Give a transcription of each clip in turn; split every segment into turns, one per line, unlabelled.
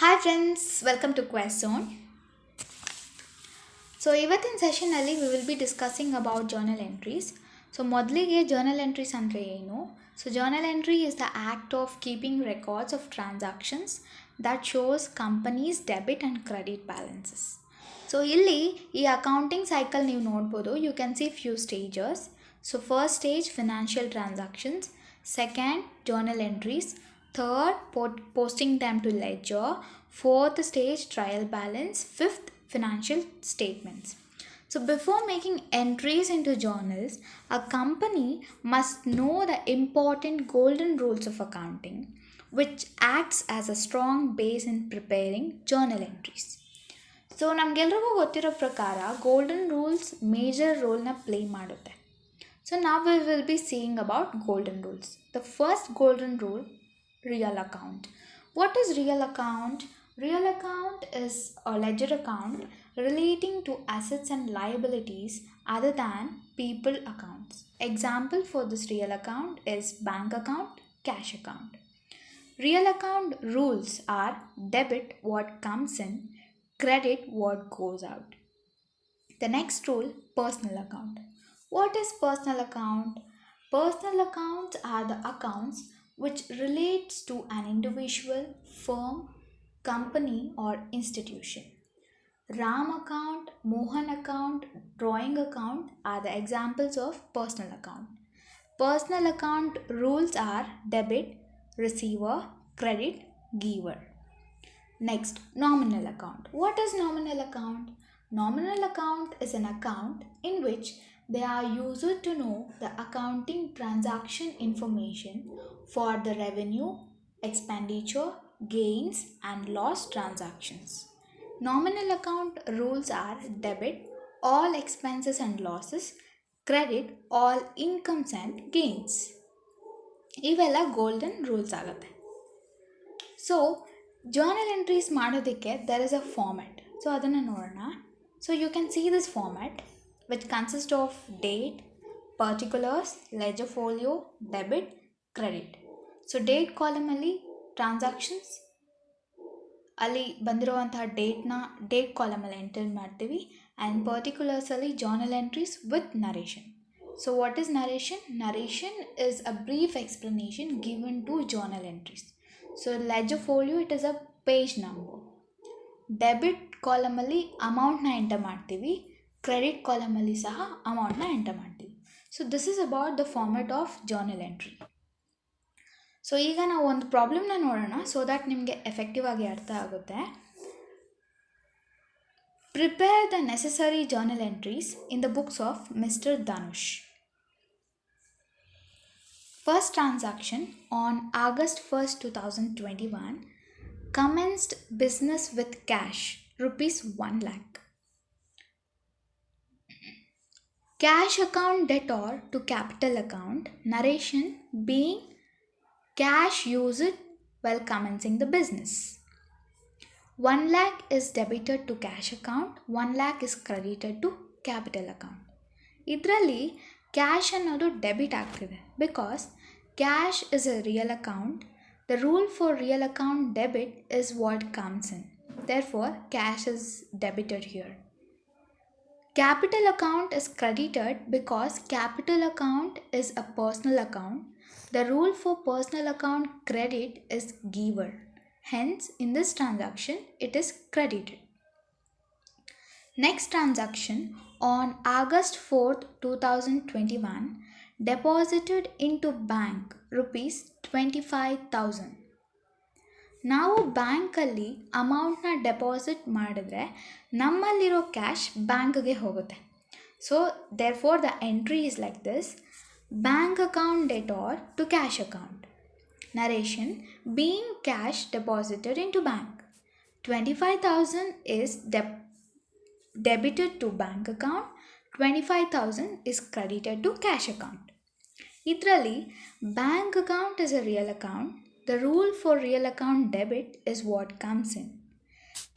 Hi friends, welcome to Quest Zone. So ಇವತ್ತಿನ ಸೆಷನಲ್ಲಿ we will be discussing about journal entries. So ಮೊದಲಿಗೆ journal entries ಅಂದರೆ ಏನು? So journal entry is the act of keeping records of transactions that shows companies debit and credit balances. So ಇಲ್ಲಿ ಈ accounting cycle ನೀವು ನೋಡ್ಬೋದು. You can see few stages. So first stage financial transactions, second journal entries, third posting them to ledger, fourth stage trial balance, fifth financial statements. So before making entries into journals, a company must know the important golden rules of accounting, which acts as a strong base in preparing journal entries. So ನಮಗೆಲ್ರಿಗೂ ಗೊತ್ತಿರೋ ಪ್ರಕಾರ golden rules major ರೋಲ್ನ play ಮಾಡುತ್ತೆ. So ನಾವು will be seeing about golden rules. The first golden rule, real account. What is real account? Real account is a ledger account relating to assets and liabilities other than people accounts. Example for this real account is bank account, cash account. Real account rules are debit what comes in, credit what goes out. The next rule, personal account. What is personal account? Personal accounts are the accounts which relates to an individual, firm, company or institution. Ram account, Mohan account, drawing account are the examples of personal account. Personal account rules are debit, receiver, credit, giver. Next, nominal account. What is nominal account? Nominal account is an account in which they are used to know the accounting transaction information for the revenue, expenditure, gains and loss transactions. Nominal account rules are debit all expenses and losses, credit all incomes and gains. ಇವೆಲ್ಲ golden rules ಆಗುತ್ತೆ. So journal entries ಮಾಡೋದಕ್ಕೆ there is a format. So ಅದನ್ನು ನೋಡೋಣ. So you can see this format which consists of date, particulars, ledger folio, debit, credit. So date ಕಾಲಮಲ್ಲಿ transactions ಅಲ್ಲಿ ಬಂದಿರುವಂತಹ date ಕಾಲಮಲ್ಲಿ enter ಮಾಡ್ತೀವಿ. ಆ್ಯಂಡ್ ಪರ್ಟಿಕ್ಯುಲರ್ಸಲ್ಲಿ journal entries with narration. So what is narration? Narration is a brief explanation given to journal entries. So ledger folio it is a page number. Debit ಕಾಲಮಲ್ಲಿ ಅಮೌಂಟ್ನ enter ಮಾಡ್ತೀವಿ, credit ಕಾಲಮಲ್ಲಿ ಸಹ ಅಮೌಂಟ್ನ enter ಮಾಡ್ತೀವಿ. So this is about the format of journal entry. So ಈಗ ನಾವು ಒಂದು ಪ್ರಾಬ್ಲಮ್ನ ನೋಡೋಣ so that ನಿಮಗೆ ಎಫೆಕ್ಟಿವ್ ಆಗಿ ಅರ್ಥ ಆಗುತ್ತೆ. Prepare the necessary journal entries in the books of mister Dhanush. First transaction on August 1st, 2021 commenced business with cash rupees 1 lakh. Cash account debtor to capital account. Narration being cash used while commencing the business. 1 lakh is debited to cash account, 1 lakh is credited to capital account. ಇದರಲ್ಲಿ cash ಅನ್ನೋದು debit ಆಗ್ತಿದೆ because cash is a real account. The rule for real account debit is what comes in. Therefore cash is debited here. Capital account is credited because capital account is a personal account. The rule for personal account credit is giver. Hence, in this transaction, it is credited. Next transaction on August 4th, 2021 deposited into bank rupees 25,000. ನಾವು ಬ್ಯಾಂಕಲ್ಲಿ ಅಮೌಂಟ್ನ deposit ಮಾಡಿದ್ರೆ ನಮ್ಮಲ್ಲಿರೋ cash ಬ್ಯಾಂಕ್ಗೆ ಹೋಗುತ್ತೆ. So therefore the entry is like this: bank account debtor to cash account. Narration being cash deposited into bank. 25,000 is debited to bank account, 25,000 is credited to cash account. ಇದರಲ್ಲಿ bank account is a real account. The rule for real account debit is what comes in.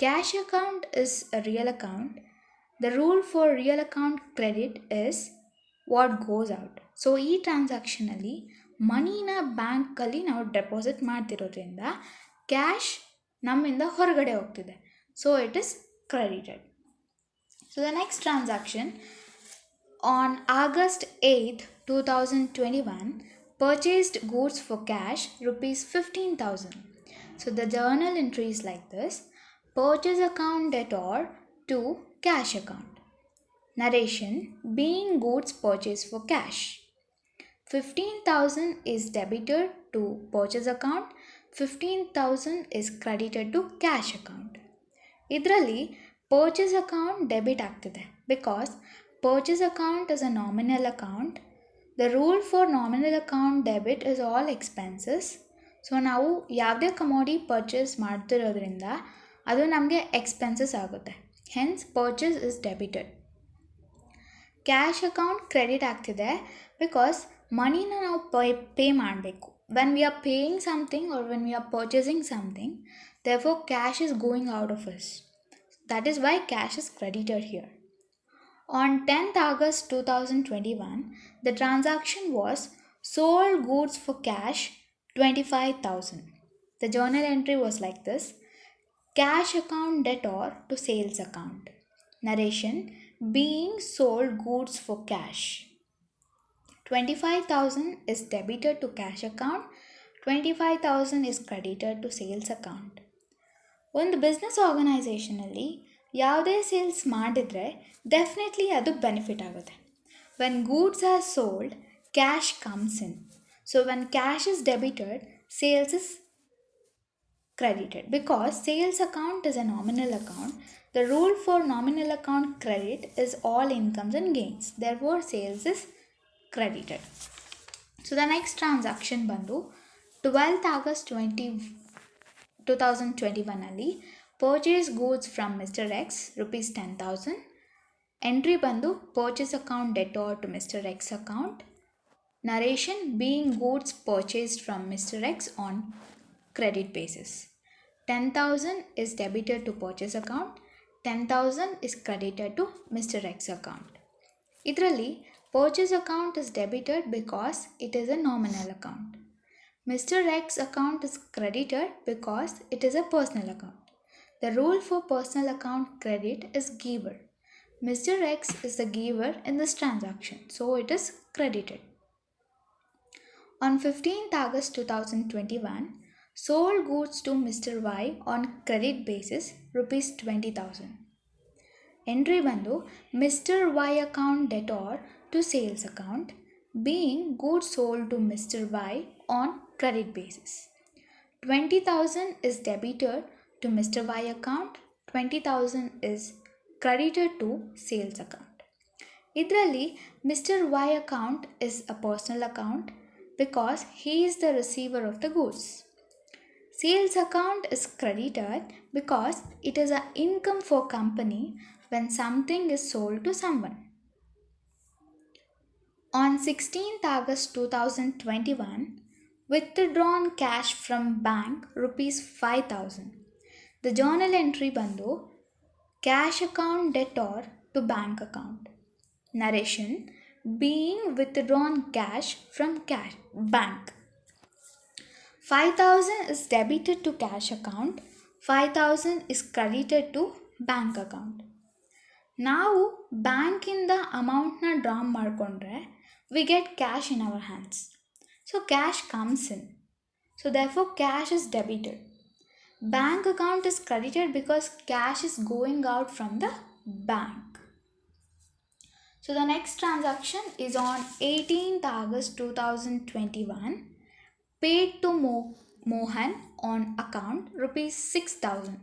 Cash account is a real account. The rule for real account credit is what goes out. So ಈ ಟ್ರಾನ್ಸಾಕ್ಷನಲ್ಲಿ ಮನಿನ ಬ್ಯಾಂಕಲ್ಲಿ ನಾವು deposit ಮಾಡ್ತಿರೋದ್ರಿಂದ cash ನಮ್ಮಿಂದ ಹೊರಗಡೆ ಹೋಗ್ತಿದೆ. So it is credited. So the next transaction on August 8, 2021, purchased goods for cash rupees 15,000. So the journal entry is like this: purchase account debtor to cash account. Narration: being goods purchased for cash. 15,000 is debited to purchase account, 15,000 is credited to cash account. ಇದರಲ್ಲಿ purchase account debit ಆಗ್ತಿದೆ because purchase account is a nominal account. The rule for nominal account debit is all expenses. So ನಾವು ಯಾವುದೇ ಕಮೋಡಿ purchase ಮಾಡ್ತಿರೋದ್ರಿಂದ ಅದು ನಮಗೆ expenses ಆಗುತ್ತೆ. Hence purchase is debited. Cash account credit ಆಗ್ತಿದೆ because ಮನಿನ ನಾವು pay ಮಾಡಬೇಕು. When we are paying something R when we are purchasing something, therefore cash is going out of us. That is why cash is credited here. On 10th August 2021, the transaction was sold goods for cash 25,000. The journal entry was like this: cash account debtor to sales account. Narration: being sold goods for cash. 25,000 is debited to cash account, 25,000 is credited to sales account. ಒಂದು business ಆರ್ಗನೈಸೇಷನಲ್ಲಿ ಯಾವುದೇ sales ಮಾಡಿದರೆ definitely ಅದು benefit ಆಗುತ್ತೆ. When goods R sold, cash comes in. So when cash is debited, sales is credited. Because sales account is a nominal account, the rule for nominal account credit is all incomes and gains. Therefore sales is credited. So the next transaction bandu 12th August 2021 ಅಲ್ಲಿ purchase goods from Mr. X rupees 10,000. Entry bandu purchase account debtor to Mr. X account. Narration: being goods purchased from Mr. X on credit basis. 10,000 is debited to purchase account, 10,000 is credited to Mr. X account. Idರಲ್ಲಿ purchase account is debited because it is a nominal account. Mr. X account is credited because it is a personal account. The rule for personal account credit is giver. Mr. X is the giver in this transaction, so it is credited. On 15th August 2021, sold goods to Mr. Y on credit basis rupees 20,000. Entry bandu Mr. Y account debtor to sales account, being goods sold to Mr. Y on credit basis. 20,000 is debited to Mr. Y account, 20,000 is credited to sales account. Idರಲ್ಲಿ Mr. Y account is a personal account because he is the receiver of the goods. Sales account is credited because it is an income for company when something is sold to someone. On 16th August 2021, withdrawn cash from bank rupees 5,000. The journal entry bandu cash account debtor to bank account. Narration: being withdrawn cash from bank. 5,000 is debited to cash account, 5,000 is credited to bank account. ನಾವು ಬ್ಯಾಂಕಿಂದ ಅಮೌಂಟ್ನ draw ಮಾಡಿಕೊಂಡ್ರೆ we get cash in our hands. So cash comes in. So therefore cash is debited. Bank account is credited because cash is going out from the bank. So the next transaction is on 18th August 2021. Paid to Mohan on account rupees 6,000.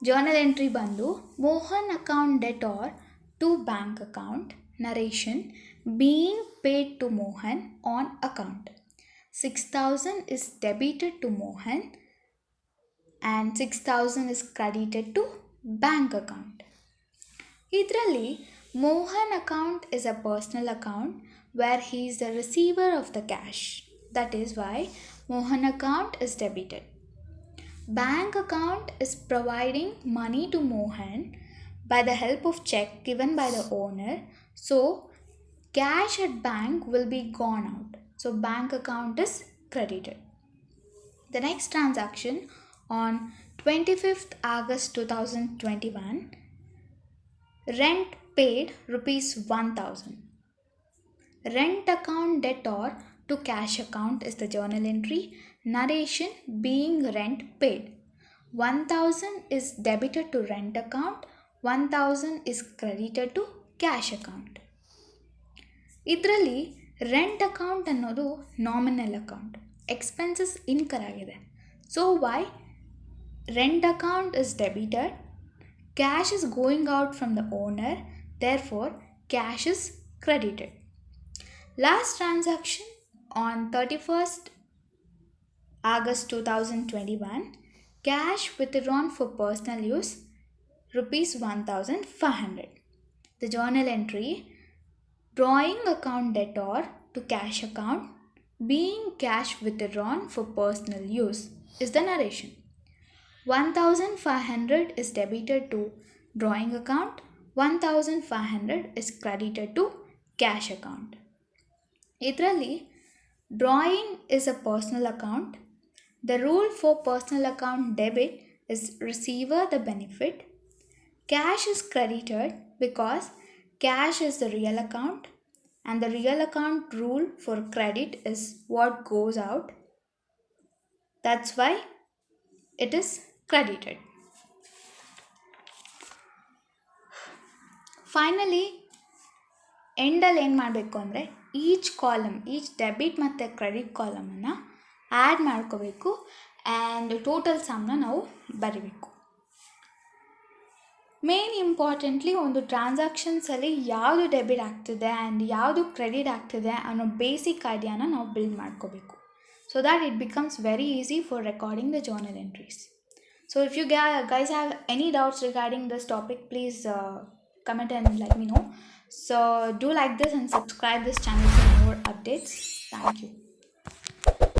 Journal entry bandu Mohan account debtor to bank account. Narration: being paid to Mohan on account. 6,000 is debited to Mohan and 6,000 is credited to bank account. Idರಲ್ಲಿ Mohan account is a personal account where he is the receiver of the cash. That is why Mohan account is debited. Bank account is providing money to Mohan by the help of check given by the owner. So cash at bank will be gone out. So bank account is credited. The next transaction on 25th August 2021, rent paid rupees 1000. Rent account debtor to cash account is the journal entry. Narration being rent paid. 1000 is debited to rent account, 1000 is credited to cash account. ಇದರಲ್ಲಿ rent account ಅನ್ನೋದು nominal account, expenses incur ಆಗಿದೆ. So why rent account is debited, cash is going out from the owner, therefore cash is credited. Last transaction on 31st August 2021, cash withdrawn for personal use rupees 1500. The journal entry drawing account debtor to cash account being cash withdrawn for personal use is the narration. 1500 is debited to drawing account, 1500 is credited to cash account. ಇದರಲ್ಲಿ drawing is a personal account. The rule for personal account debit is receiver the benefit. Cash is credited because cash is the real account and the real account rule for credit is what goes out. That's why it is credited. Finally ಎಂಡಲ್ಲಿ ಏನು ಮಾಡಬೇಕು ಅಂದರೆ each debit ಮತ್ತು credit ಕಾಲಮನ್ನು add ಮಾಡ್ಕೋಬೇಕು and total ಸಮ್ನ ನಾವು ಬರೀಬೇಕು. ಮೇನ್ ಇಂಪಾರ್ಟೆಂಟ್ಲಿ ಒಂದು ಟ್ರಾನ್ಸಾಕ್ಷನ್ಸಲ್ಲಿ ಯಾವುದು ಡೆಬಿಟ್ ಆಗ್ತಿದೆ ಆ್ಯಂಡ್ ಯಾವುದು ಕ್ರೆಡಿಟ್ ಆಗ್ತಿದೆ ಅನ್ನೋ ಬೇಸಿಕ್ ಐಡಿಯಾನ ನಾವು ಬಿಲ್ಡ್ ಮಾಡ್ಕೋಬೇಕು. So that it becomes very easy for recording the journal entries. So if you guys have any doubts regarding this topic, please comment and let me know. So do like this and subscribe this channel for more updates. Thank you.